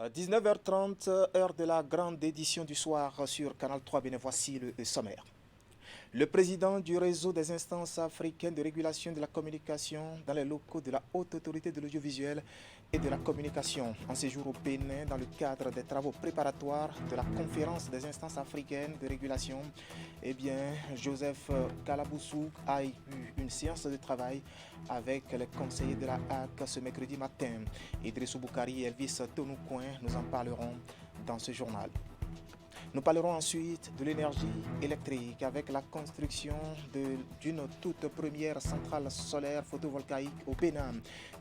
19h30, heure de la grande édition du soir sur Canal 3. Bien, voici le sommaire. Le président du réseau des instances africaines de régulation de la communication dans les locaux de la Haute Autorité de l'audiovisuel et de la communication en séjour au Bénin dans le cadre des travaux préparatoires de la conférence des instances africaines de régulation. Eh bien, Joseph Kalaboussou a eu une séance de travail avec les conseillers de la HAC ce mercredi matin. Idrissou Boukari et Elvis Tonoucoin, nous en parlerons dans ce journal. Nous parlerons ensuite de l'énergie électrique avec la construction d'une toute première centrale solaire photovoltaïque au Bénin,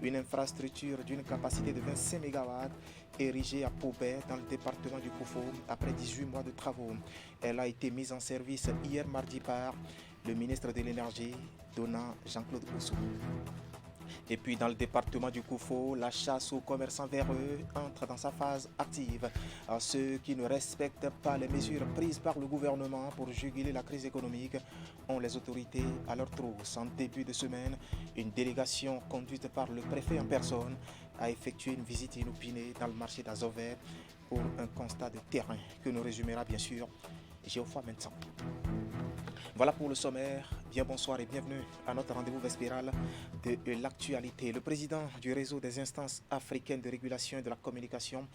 une infrastructure d'une capacité de 25 MW érigée à Pobet dans le département du Koufo après 18 mois de travaux. Elle a été mise en service hier mardi par le ministre de l'Énergie, Dona Jean-Claude Oussou. Et puis dans le département du Koufo, la chasse aux commerçants véreux entre dans sa phase active. À ceux qui ne respectent pas les mesures prises par le gouvernement pour juguler la crise économique ont les autorités à leur trousse. En début de semaine, une délégation conduite par le préfet en personne a effectué une visite inopinée dans le marché d'Azover pour un constat de terrain que nous résumera bien sûr Géoffroy Mensan. Voilà pour le sommaire. Bien bonsoir et bienvenue à notre rendez-vous vespéral de l'actualité. Le président du réseau des instances africaines de régulation et de la communication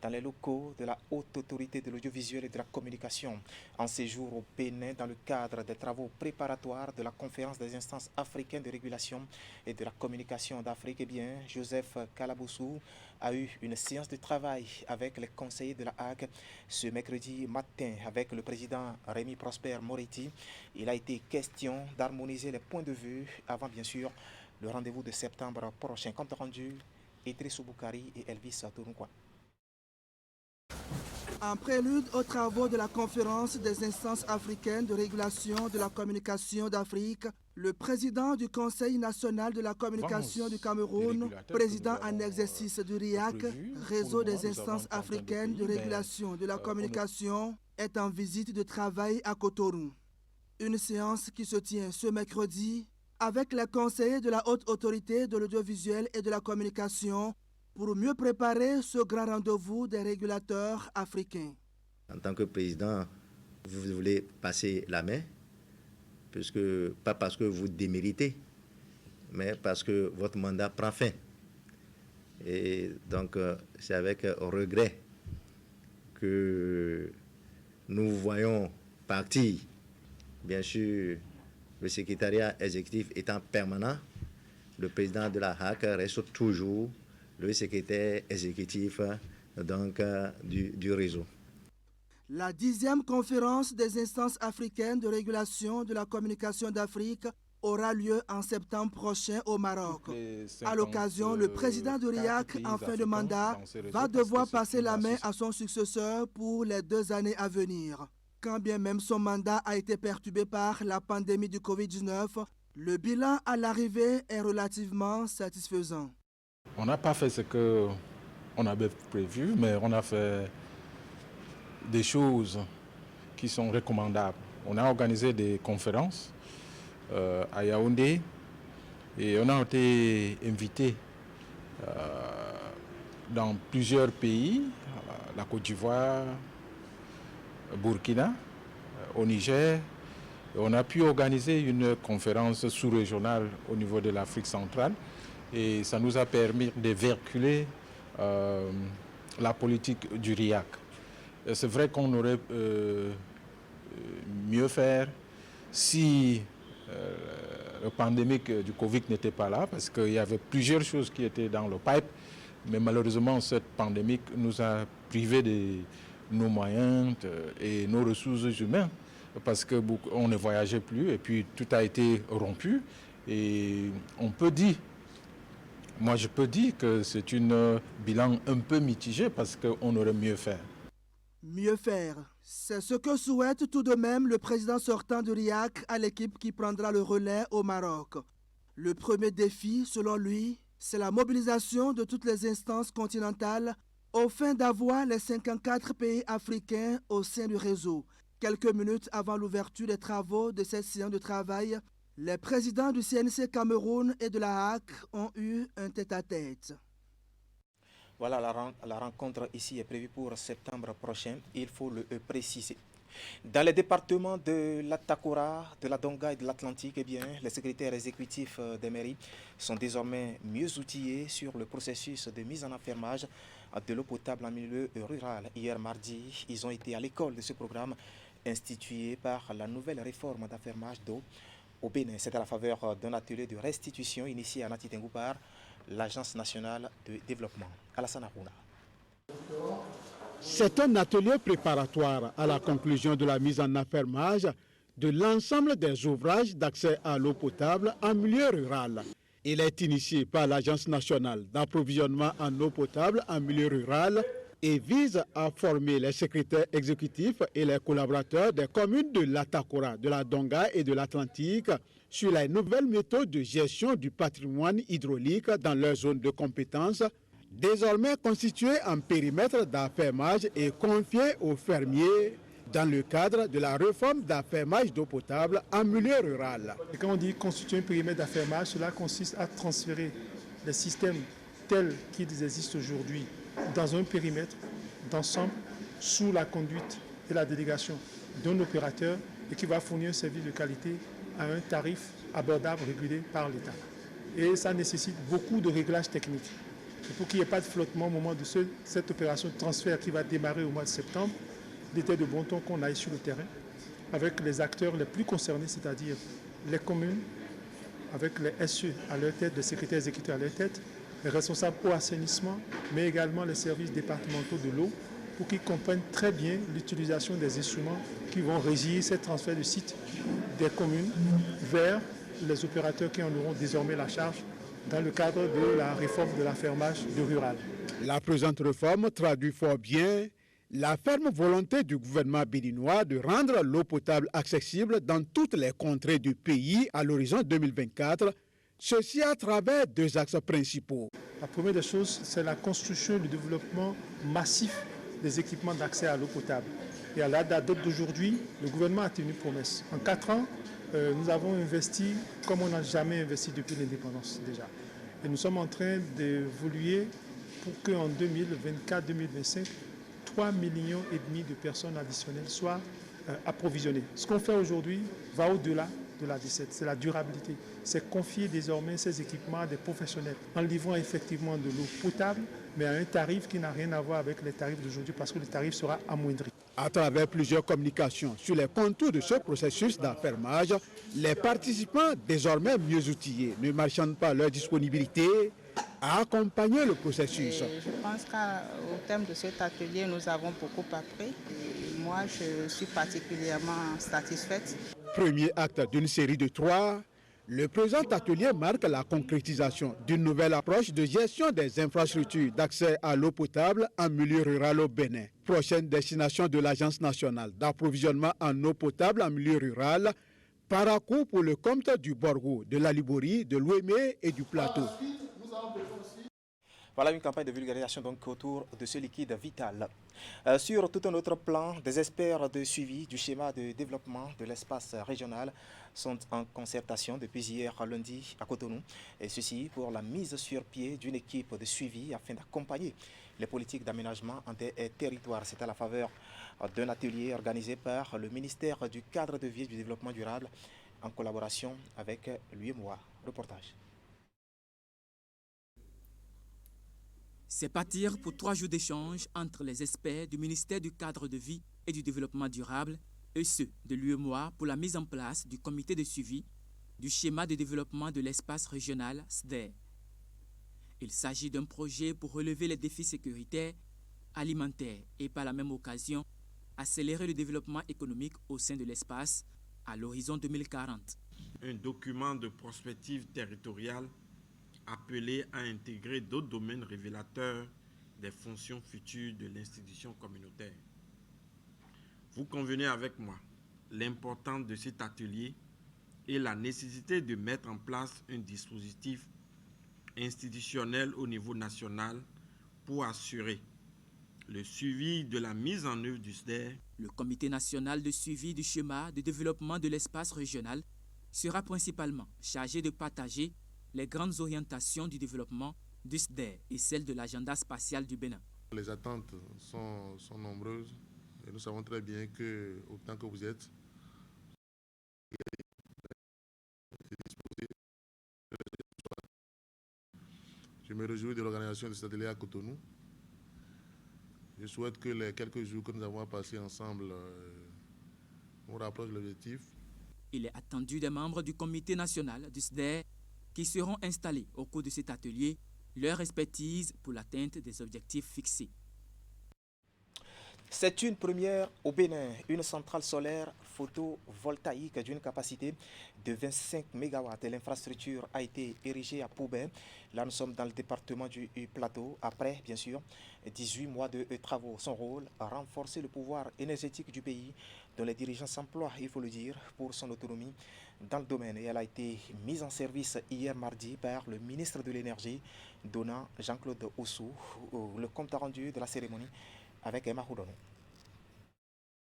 dans les locaux de la Haute Autorité de l'audiovisuel et de la communication en séjour au Bénin dans le cadre des travaux préparatoires de la conférence des instances africaines de régulation et de la communication d'Afrique. Eh bien, Joseph Kalaboussou a eu une séance de travail avec les conseillers de la HAC ce mercredi matin avec le président Rémi Prosper Moretti. Il a été question d'harmoniser les points de vue avant bien sûr le rendez-vous de septembre prochain. Compte rendu, Idrissou Boukari et Elvis Tonoucoin. En prélude aux travaux de la conférence des instances africaines de régulation de la communication d'Afrique, le président du Conseil national de la communication du Cameroun, président en exercice du RIAC, réseau des instances africaines de régulation de la communication, est en visite de travail à Cotonou. Une séance qui se tient ce mercredi avec les conseillers de la Haute Autorité de l'audiovisuel et de la communication pour mieux préparer ce grand rendez-vous des régulateurs africains. En tant que président, vous voulez passer la main, pas parce que vous déméritez, mais parce que votre mandat prend fin. Et donc, c'est avec regret que nous voyons partir, bien sûr, le secrétariat exécutif étant permanent, le président de la HAC reste toujours le secrétaire exécutif donc, du réseau. La 10e conférence des instances africaines de régulation de la communication d'Afrique aura lieu en septembre prochain au Maroc. À l'occasion, le président du RIAC en fin de mandat va devoir passer la main à son successeur pour les 2 années à venir. Quand bien même son mandat a été perturbé par la pandémie du Covid-19, le bilan à l'arrivée est relativement satisfaisant. On n'a pas fait ce qu'on avait prévu, mais on a fait des choses qui sont recommandables. On a organisé des conférences à Yaoundé et on a été invité dans plusieurs pays, la Côte d'Ivoire, Burkina, au Niger. On a pu organiser une conférence sous-régionale au niveau de l'Afrique centrale. Et ça nous a permis de véhiculer la politique du RIAC. C'est vrai qu'on aurait mieux faire si la pandémie du Covid n'était pas là, parce qu'il y avait plusieurs choses qui étaient dans le pipe, mais malheureusement cette pandémie nous a privés de nos moyens et nos ressources humaines, parce qu'on ne voyageait plus et puis tout a été rompu. Et on peut dire, moi, je peux dire que c'est un bilan un peu mitigé parce qu'on aurait mieux faire. Mieux faire, c'est ce que souhaite tout de même le président sortant du RIAC à l'équipe qui prendra le relais au Maroc. Le premier défi, selon lui, c'est la mobilisation de toutes les instances continentales au fin d'avoir les 54 pays africains au sein du réseau. Quelques minutes avant l'ouverture des travaux de cette séance de travail, les présidents du CNC Cameroun et de la HAC ont eu un tête-à-tête. Voilà, la rencontre ici est prévue pour septembre prochain, il faut le préciser. Dans les départements de l'Atakora, de la Donga et de l'Atlantique, eh bien, les secrétaires exécutifs des mairies sont désormais mieux outillés sur le processus de mise en affermage de l'eau potable en milieu rural. Hier mardi, ils ont été à l'école de ce programme institué par la nouvelle réforme d'affermage d'eau au Bénin. C'est à la faveur d'un atelier de restitution initié à Natitengou par l'Agence nationale de développement. Alassane Arouna. C'est un atelier préparatoire à la conclusion de la mise en affermage de l'ensemble des ouvrages d'accès à l'eau potable en milieu rural. Il est initié par l'Agence nationale d'approvisionnement en eau potable en milieu rural et vise à former les secrétaires exécutifs et les collaborateurs des communes de l'Atakora, de la Donga et de l'Atlantique sur les nouvelles méthodes de gestion du patrimoine hydraulique dans leur zone de compétence, désormais constitué en périmètre d'affermage et confié aux fermiers dans le cadre de la réforme d'affermage d'eau potable en milieu rural. Et quand on dit constituer un périmètre d'affermage, cela consiste à transférer les systèmes tels qu'ils existent aujourd'hui dans un périmètre d'ensemble sous la conduite et la délégation d'un opérateur et qui va fournir un service de qualité à un tarif abordable régulé par l'État. Et ça nécessite beaucoup de réglages techniques. Et pour qu'il n'y ait pas de flottement au moment de cette opération de transfert qui va démarrer au mois de septembre, il était de bon ton qu'on aille sur le terrain avec les acteurs les plus concernés, c'est-à-dire les communes, avec les SE à leur tête, les secrétaires exécutifs à leur tête, les responsables au assainissement, mais également les services départementaux de l'eau, pour qu'ils comprennent très bien l'utilisation des instruments qui vont régir ces transferts de sites des communes vers les opérateurs qui en auront désormais la charge dans le cadre de la réforme de l'affermage de rural. La présente réforme traduit fort bien la ferme volonté du gouvernement béninois de rendre l'eau potable accessible dans toutes les contrées du pays à l'horizon 2024, ceci à travers deux axes principaux. La première des choses, c'est la construction et le développement massif des équipements d'accès à l'eau potable. Et à la date d'aujourd'hui, le gouvernement a tenu promesse. En 4 ans, nous avons investi comme on n'a jamais investi depuis l'indépendance déjà. Et nous sommes en train d'évoluer pour qu'en 2024-2025, 3,5 millions de personnes additionnelles soient approvisionnées. Ce qu'on fait aujourd'hui va au-delà de la D7, c'est la durabilité. C'est confier désormais ces équipements à des professionnels en livrant effectivement de l'eau potable, mais à un tarif qui n'a rien à voir avec les tarifs d'aujourd'hui parce que le tarif sera amoindri. À travers plusieurs communications sur les contours de ce processus d'affermage, les participants, désormais mieux outillés, ne marchandent pas leur disponibilité à accompagner le processus. Je pense qu'au terme de cet atelier, nous avons beaucoup appris. Moi, je suis particulièrement satisfaite. Premier acte d'une série de 3, le présent atelier marque la concrétisation d'une nouvelle approche de gestion des infrastructures d'accès à l'eau potable en milieu rural au Bénin. Prochaine destination de l'Agence nationale d'approvisionnement en eau potable en milieu rural, Parakou pour le compte du Borgo, de la Liborie, de l'Ouémé et du Plateau. Voilà une campagne de vulgarisation donc autour de ce liquide vital. Sur tout un autre plan, des experts de suivi du schéma de développement de l'espace régional sont en concertation depuis hier lundi à Cotonou. Et ceci pour la mise sur pied d'une équipe de suivi afin d'accompagner les politiques d'aménagement en des territoires. C'est à la faveur d'un atelier organisé par le ministère du Cadre de vie et du Développement durable en collaboration avec l'UEMOA. Reportage. C'est partir pour 3 jours d'échange entre les experts du ministère du Cadre de vie et du Développement durable et ceux de l'UEMOA pour la mise en place du comité de suivi du schéma de développement de l'espace régional SDER. Il s'agit d'un projet pour relever les défis sécuritaires, alimentaires et par la même occasion accélérer le développement économique au sein de l'espace à l'horizon 2040. Un document de prospective territoriale appelé à intégrer d'autres domaines révélateurs des fonctions futures de l'institution communautaire. Vous convenez avec moi l'importance de cet atelier et la nécessité de mettre en place un dispositif institutionnel au niveau national pour assurer le suivi de la mise en œuvre du SDER. Le Comité national de suivi du schéma de développement de l'espace régional sera principalement chargé de partager les grandes orientations du développement du SDER et celle de l'agenda spatial du Bénin. Les attentes sont nombreuses et nous savons très bien que, autant que vous êtes, je me réjouis de l'organisation de cet atelier à Cotonou. Je souhaite que les quelques jours que nous avons passés ensemble nous rapprochent de l'objectif. Il est attendu des membres du comité national du SDER qui seront installés au cours de cet atelier leur expertise pour l'atteinte des objectifs fixés. C'est une première au Bénin, une centrale solaire photovoltaïque d'une capacité de 25 MW. L'infrastructure a été érigée à Poubin. Là, nous sommes dans le département du Plateau. Après, bien sûr, 18 mois de travaux. Son rôle, renforcer le pouvoir énergétique du pays, dont les dirigeants s'emploient, il faut le dire, pour son autonomie dans le domaine. Et elle a été mise en service hier mardi par le ministre de l'Énergie, donnant Jean-Claude Oussou, le compte rendu de la cérémonie avec Emma Houdono.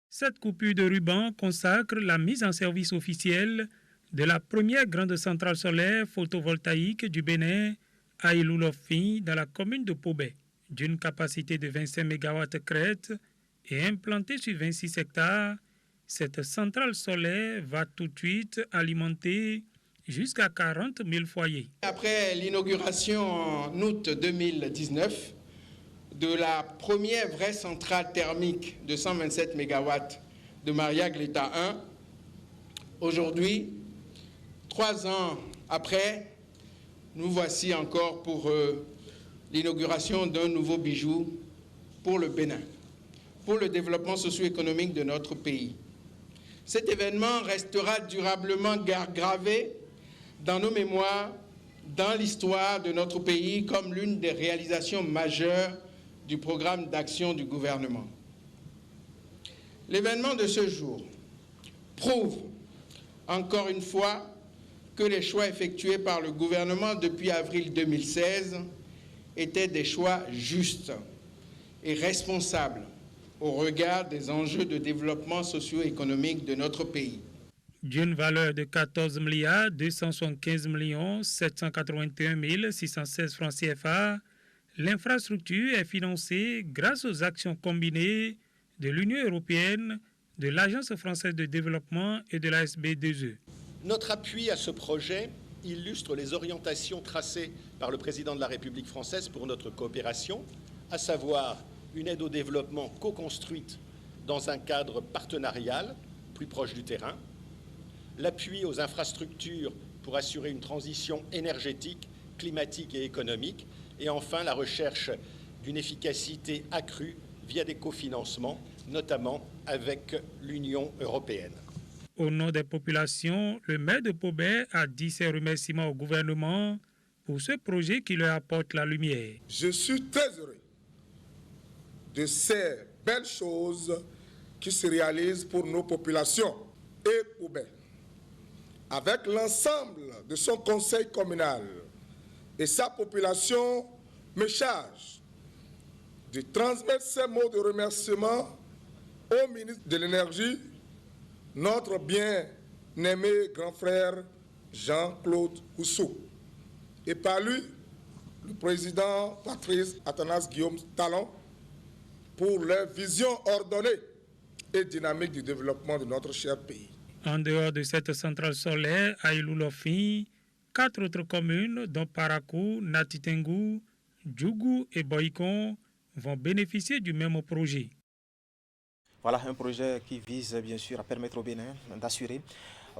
Cette coupure de ruban consacre la mise en service officielle de la première grande centrale solaire photovoltaïque du Bénin à Iloulofi, dans la commune de Pobé, d'une capacité de 25 MW crête et implantée sur 26 hectares. Cette centrale solaire va tout de suite alimenter jusqu'à 40 000 foyers. Après l'inauguration en août 2019, de la première vraie centrale thermique de 127 MW de Mariag l'État 1. Aujourd'hui, 3 ans après, nous voici encore pour l'inauguration d'un nouveau bijou pour le Bénin, pour le développement socio-économique de notre pays. Cet événement restera durablement gravé dans nos mémoires, dans l'histoire de notre pays, comme l'une des réalisations majeures du programme d'action du gouvernement. L'événement de ce jour prouve encore une fois que les choix effectués par le gouvernement depuis avril 2016 étaient des choix justes et responsables au regard des enjeux de développement socio-économique de notre pays. D'une valeur de 14 275 781 616 francs CFA, l'infrastructure est financée grâce aux actions combinées de l'Union européenne, de l'Agence française de développement et de la SB2E. Notre appui à ce projet illustre les orientations tracées par le président de la République française pour notre coopération, à savoir une aide au développement co-construite dans un cadre partenarial plus proche du terrain, l'appui aux infrastructures pour assurer une transition énergétique, climatique et économique, et enfin la recherche d'une efficacité accrue via des cofinancements, notamment avec l'Union européenne. Au nom des populations, le maire de Pobé a dit ses remerciements au gouvernement pour ce projet qui leur apporte la lumière. Je suis très heureux de ces belles choses qui se réalisent pour nos populations et Pobé. Avec l'ensemble de son conseil communal et sa population, me charge de transmettre ces mots de remerciement au ministre de l'Énergie, notre bien-aimé grand frère Jean-Claude Oussou, et par lui, le président Patrice Athanas Guillaume Talon, pour leur vision ordonnée et dynamique du développement de notre cher pays. En dehors de cette centrale solaire à Iloulofi, 4 autres communes, dont Parakou, Natitengu, Djougou et Boïkon, vont bénéficier du même projet. Voilà un projet qui vise bien sûr à permettre au Bénin d'assurer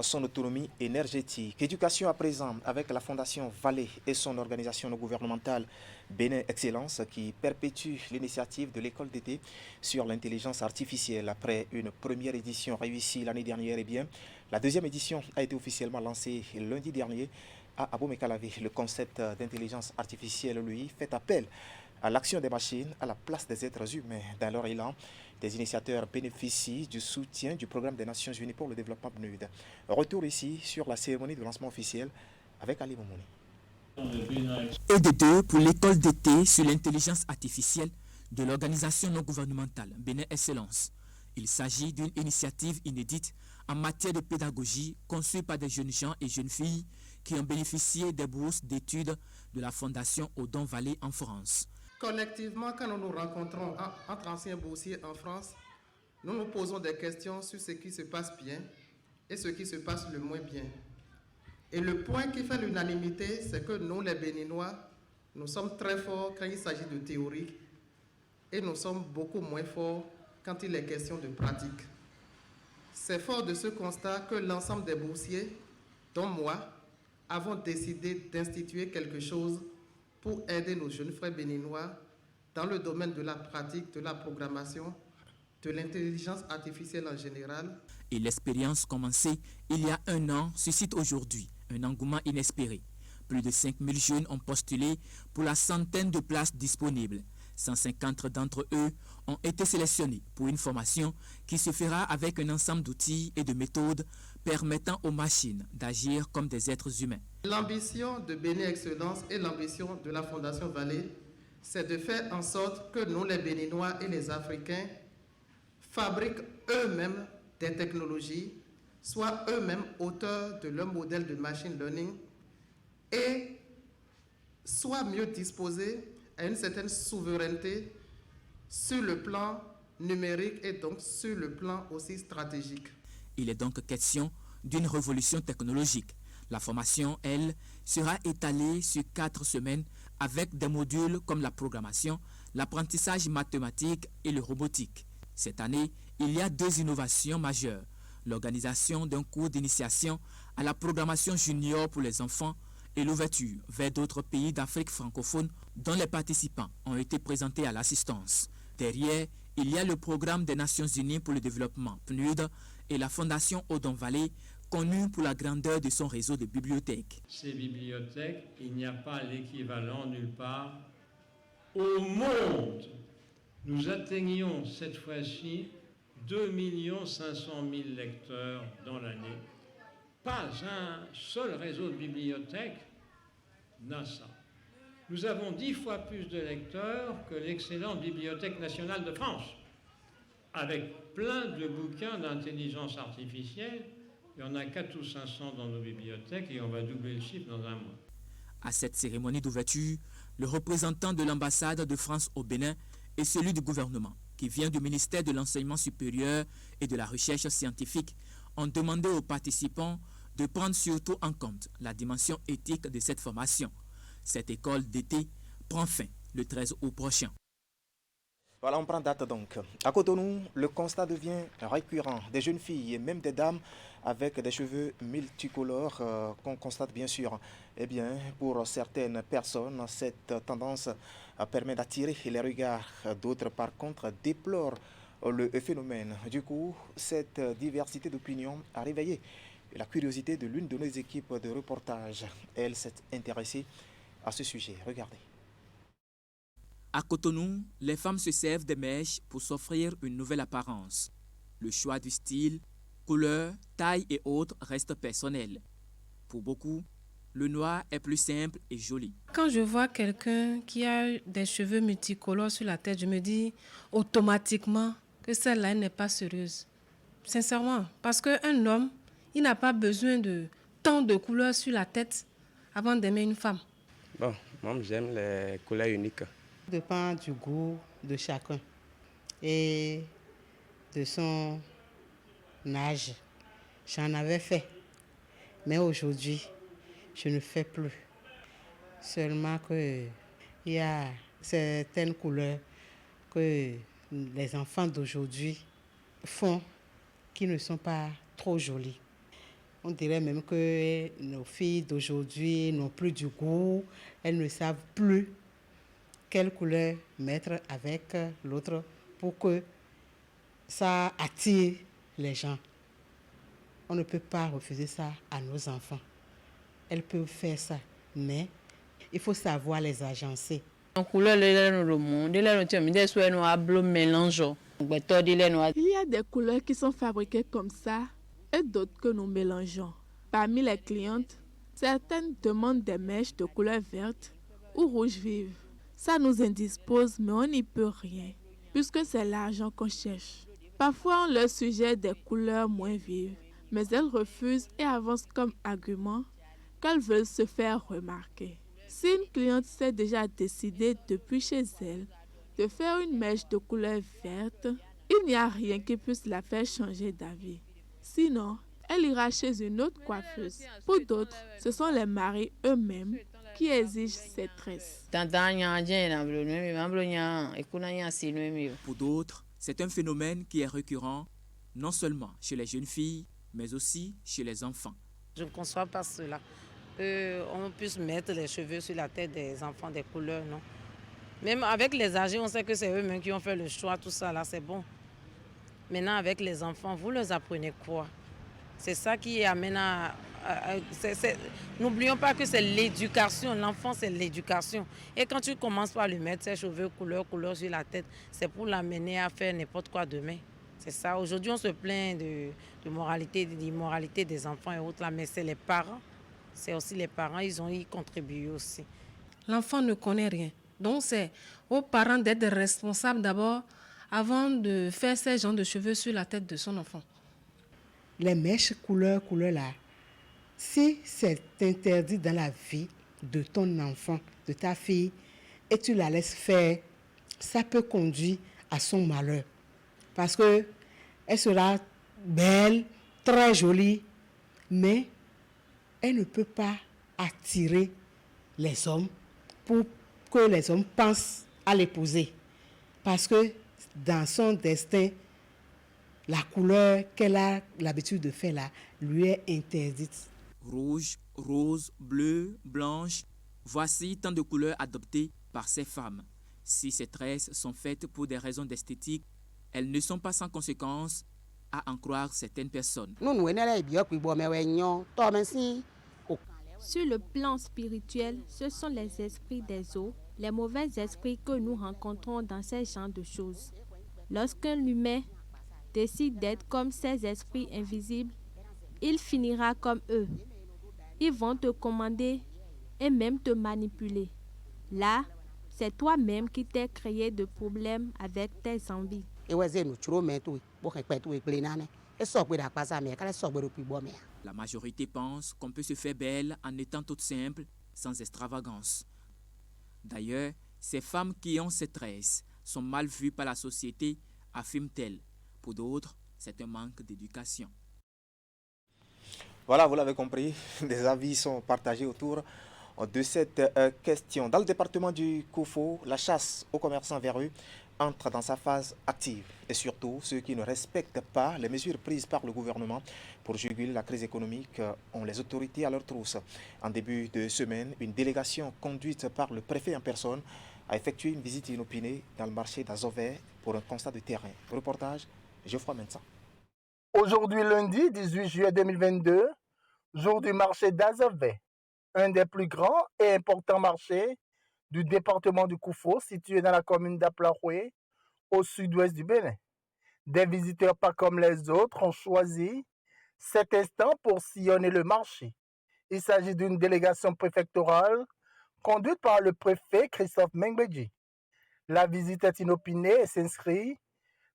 son autonomie énergétique. Éducation à présent avec la Fondation Vallée et son organisation non gouvernementale Bénin Excellence qui perpétue l'initiative de l'école d'été sur l'intelligence artificielle. Après une première édition réussie l'année dernière, et bien, la deuxième édition a été officiellement lancée lundi dernier à Abomey-Calavi. Le concept d'intelligence artificielle, lui, fait appel à l'action des machines à la place des êtres humains. Dans leur élan, des initiateurs bénéficient du soutien du programme des Nations Unies pour le développement PNUD. Retour ici sur la cérémonie de lancement officiel avec Ali Momouni. Et de deux pour l'école d'été sur l'intelligence artificielle de l'organisation non gouvernementale Bénin Excellence. Il s'agit d'une initiative inédite en matière de pédagogie conçue par des jeunes gens et jeunes filles qui ont bénéficié des bourses d'études de la Fondation Odon Vallée en France. Collectivement, quand nous nous rencontrons entre anciens boursiers en France, nous nous posons des questions sur ce qui se passe bien et ce qui se passe le moins bien. Et le point qui fait l'unanimité, c'est que nous, les Béninois, nous sommes très forts quand il s'agit de théorie et nous sommes beaucoup moins forts quand il est question de pratique. C'est fort de ce constat que l'ensemble des boursiers, dont moi, avons décidé d'instituer quelque chose pour aider nos jeunes frères béninois dans le domaine de la pratique, de la programmation, de l'intelligence artificielle en général. Et l'expérience commencée il y a 1 an suscite aujourd'hui un engouement inespéré. Plus de 5000 jeunes ont postulé pour la centaine de places disponibles. 150 d'entre eux ont été sélectionnés pour une formation qui se fera avec un ensemble d'outils et de méthodes permettant aux machines d'agir comme des êtres humains. L'ambition de Bénin Excellence et l'ambition de la Fondation Vallée, c'est de faire en sorte que nous, les Béninois et les Africains, fabriquent eux-mêmes des technologies, soient eux-mêmes auteurs de leur modèle de machine learning et soient mieux disposés à une certaine souveraineté sur le plan numérique et donc sur le plan aussi stratégique. Il est donc question d'une révolution technologique. La formation, elle, sera étalée sur 4 semaines avec des modules comme la programmation, l'apprentissage mathématique et le robotique. Cette année, il y a 2 innovations majeures. L'organisation d'un cours d'initiation à la programmation junior pour les enfants et l'ouverture vers d'autres pays d'Afrique francophone dont les participants ont été présentés à l'assistance. Derrière, il y a le programme des Nations Unies pour le développement, PNUD, et la Fondation Odon Vallée, connue pour la grandeur de son réseau de bibliothèques. Ces bibliothèques, il n'y a pas l'équivalent nulle part au monde. Nous atteignons cette fois-ci 2 500 000 lecteurs dans l'année. Pas un seul réseau de bibliothèques n'a ça. Nous avons 10 fois plus de lecteurs que l'excellente Bibliothèque nationale de France, avec plein de bouquins d'intelligence artificielle. Il y en a 400 ou 500 dans nos bibliothèques et on va doubler le chiffre dans 1 mois. À cette cérémonie d'ouverture, le représentant de l'ambassade de France au Bénin et celui du gouvernement, qui vient du ministère de l'Enseignement supérieur et de la Recherche scientifique, ont demandé aux participants de prendre surtout en compte la dimension éthique de cette formation. Cette école d'été prend fin le 13 août prochain. Voilà, on prend date donc. À Cotonou, le constat devient récurrent. Des jeunes filles et même des dames avec des cheveux multicolores qu'on constate bien sûr. Eh bien, pour certaines personnes, cette tendance permet d'attirer les regards. D'autres, par contre, déplorent le phénomène. Du coup, cette diversité d'opinions a réveillé la curiosité de l'une de nos équipes de reportage. Elle s'est intéressée à ce sujet. Regardez. À Cotonou, les femmes se servent des mèches pour s'offrir une nouvelle apparence. Le choix du style, couleur, taille et autres reste personnel. Pour beaucoup, le noir est plus simple et joli. Quand je vois quelqu'un qui a des cheveux multicolores sur la tête, je me dis automatiquement que celle-là n'est pas sérieuse. Sincèrement, parce qu'un homme, il n'a pas besoin de tant de couleurs sur la tête avant d'aimer une femme. Bon, moi j'aime les couleurs uniques. Ça dépend du goût de chacun et de son âge. J'en avais fait, mais aujourd'hui, je ne fais plus. Seulement qu'il y a certaines couleurs que les enfants d'aujourd'hui font qui ne sont pas trop jolies. On dirait même que nos filles d'aujourd'hui n'ont plus du goût, elles ne savent plus quelle couleur mettre avec l'autre pour que ça attire les gens. On ne peut pas refuser ça à nos enfants. Elles peuvent faire ça, mais il faut savoir les agencer. Il y a des couleurs qui sont fabriquées comme ça et d'autres que nous mélangeons. Parmi les clientes, certaines demandent des mèches de couleur verte ou rouge vive. Ça nous indispose, mais on n'y peut rien, puisque c'est l'argent qu'on cherche. Parfois, on leur suggère des couleurs moins vives, mais elles refusent et avancent comme argument qu'elles veulent se faire remarquer. Si une cliente s'est déjà décidée depuis chez elle de faire une mèche de couleur verte, il n'y a rien qui puisse la faire changer d'avis. Sinon, elle ira chez une autre coiffeuse. Pour d'autres, ce sont les maris eux-mêmes qui exigent cette tresse. Pour d'autres, c'est un phénomène qui est récurrent, non seulement chez les jeunes filles, mais aussi chez les enfants. Je ne conçois pas cela. On puisse mettre les cheveux sur la tête des enfants des couleurs, non. Même avec les âgés, on sait que c'est eux-mêmes qui ont fait le choix, tout ça là, c'est bon. Maintenant, avec les enfants, vous leur apprenez quoi? C'est ça qui amène à n'oublions pas que c'est l'éducation. L'enfant, c'est l'éducation. Et quand tu commences par lui mettre ses cheveux couleur sur la tête, c'est pour l'amener à faire n'importe quoi demain. C'est ça. Aujourd'hui, on se plaint de l'immoralité des enfants et autres, là, mais c'est les parents. C'est aussi les parents, ils ont y contribué aussi. L'enfant ne connaît rien. Donc, c'est aux parents d'être responsables d'abord avant de faire ces genres de cheveux sur la tête de son enfant. Les mèches couleur là, si c'est interdit dans la vie de ton enfant, de ta fille, et tu la laisses faire, ça peut conduire à son malheur. Parce qu'elle sera belle, très jolie, mais elle ne peut pas attirer les hommes pour que les hommes pensent à l'épouser. Parce que dans son destin, la couleur qu'elle a l'habitude de faire là lui est interdite. Rouge, rose, bleu, blanche, voici tant de couleurs adoptées par ces femmes. Si ces tresses sont faites pour des raisons d'esthétique, elles ne sont pas sans conséquences, à en croire certaines personnes. Sur le plan spirituel, ce sont les esprits des eaux, les mauvais esprits que nous rencontrons dans ces genres de choses. Lorsqu'un humain décide d'être comme ces esprits invisibles, il finira comme eux. Ils vont te commander et même te manipuler. Là, c'est toi-même qui t'es créé de problèmes avec tes envies. La majorité pense qu'on peut se faire belle en étant toute simple, sans extravagance. D'ailleurs, ces femmes qui ont ces tresses sont mal vues par la société, affirme-t-elle. Pour d'autres, c'est un manque d'éducation. Voilà, vous l'avez compris, des avis sont partagés autour de cette question. Dans le département du Koufo, la chasse aux commerçants véreux entre dans sa phase active. Et surtout, ceux qui ne respectent pas les mesures prises par le gouvernement pour juguler la crise économique ont les autorités à leur trousse. En début de semaine, une délégation conduite par le préfet en personne a effectué une visite inopinée dans le marché d'Azové pour un constat de terrain. Reportage, Geoffroy Mensa. Aujourd'hui, lundi 18 juillet 2022, jour du marché d'Azové, un des plus grands et importants marchés du département du Koufo, situé dans la commune d'Aplaroué, au sud-ouest du Bénin. Des visiteurs pas comme les autres ont choisi cet instant pour sillonner le marché. Il s'agit d'une délégation préfectorale conduite par le préfet Christophe Mengbedji. La visite est inopinée et s'inscrit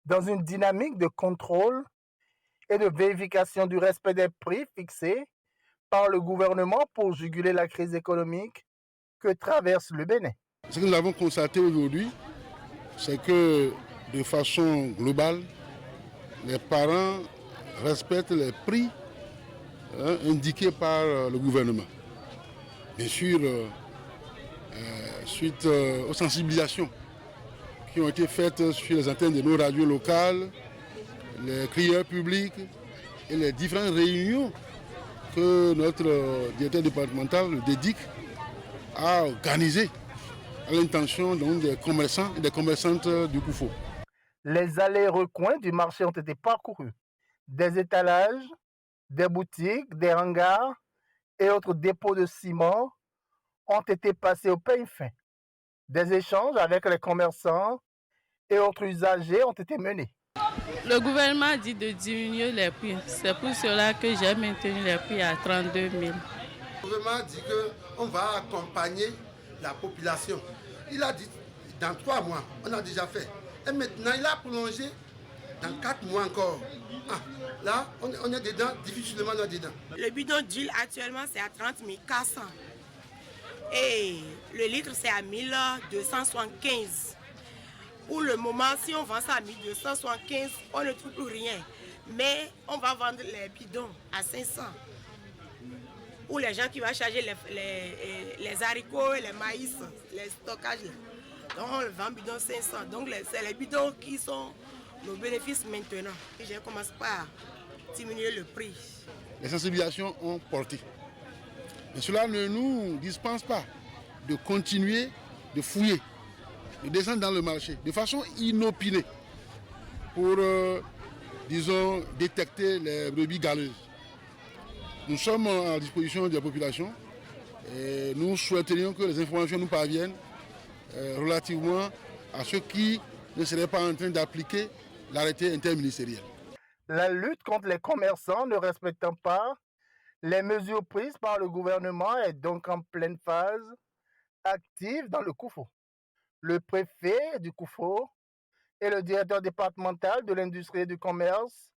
dans une dynamique de contrôle et de vérification du respect des prix fixés par le gouvernement pour juguler la crise économique que traverse le Bénin. Ce que nous avons constaté aujourd'hui, c'est que de façon globale, les parents respectent les prix indiqués par le gouvernement. Bien sûr, suite aux sensibilisations qui ont été faites sur les antennes de nos radios locales, les crieurs publics et les différentes réunions que notre directeur départemental, le DEDIC, a organisées à l'intention des commerçants et des commerçantes du Koufo. Les allées et recoins du marché ont été parcourus. Des étalages, des boutiques, des hangars et autres dépôts de ciment ont été passés au peigne fin. Des échanges avec les commerçants et autres usagers ont été menés. Le gouvernement a dit de diminuer les prix. C'est pour cela que j'ai maintenu les prix à 32 000. Le gouvernement a dit qu'on va accompagner la population. Il a dit dans 3 mois, on a déjà fait. Et maintenant, il a prolongé dans 4 mois encore. Là, on est dedans, difficilement on est dedans. Le bidon d'huile actuellement, c'est à 30 400. Et le litre, c'est à 1275. Pour le moment, si on vend ça à 1275, on ne trouve plus rien. Mais on va vendre les bidons à 500. Ou les gens qui vont charger les haricots, les maïs, les stockages. Donc on le vend bidon 500. Donc c'est les bidons qui sont nos bénéfices maintenant. Et je commence par diminuer le prix. Les sensibilisations ont porté. Mais cela ne nous dispense pas de continuer de fouiller, de descendre dans le marché de façon inopinée pour, disons, détecter les brebis galeuses. Nous sommes à disposition de la population et nous souhaiterions que les informations nous parviennent relativement à ceux qui ne seraient pas en train d'appliquer l'arrêté interministériel. La lutte contre les commerçants ne respectant pas les mesures prises par le gouvernement est donc en pleine phase active dans le Koufo. Le préfet du Koufo et le directeur départemental de l'industrie et du commerce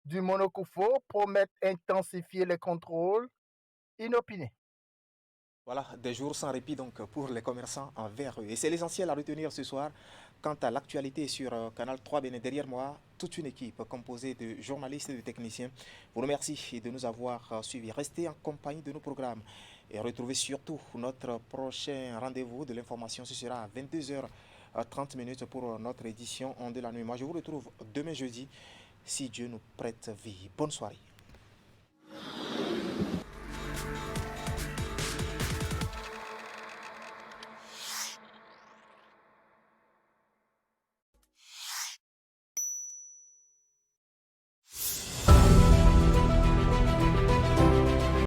du Mono-Koufo promettent intensifier les contrôles inopinés. Voilà, des jours sans répit donc pour les commerçants envers eux. Et c'est l'essentiel à retenir ce soir. Quant à l'actualité sur Canal 3 Bénin, derrière moi, toute une équipe composée de journalistes et de techniciens vous remercie de nous avoir suivis. Restez en compagnie de nos programmes et retrouvez surtout notre prochain rendez-vous de l'information. Ce sera à 22h30 pour notre édition de la nuit. Moi, je vous retrouve demain jeudi, si Dieu nous prête vie. Bonne soirée.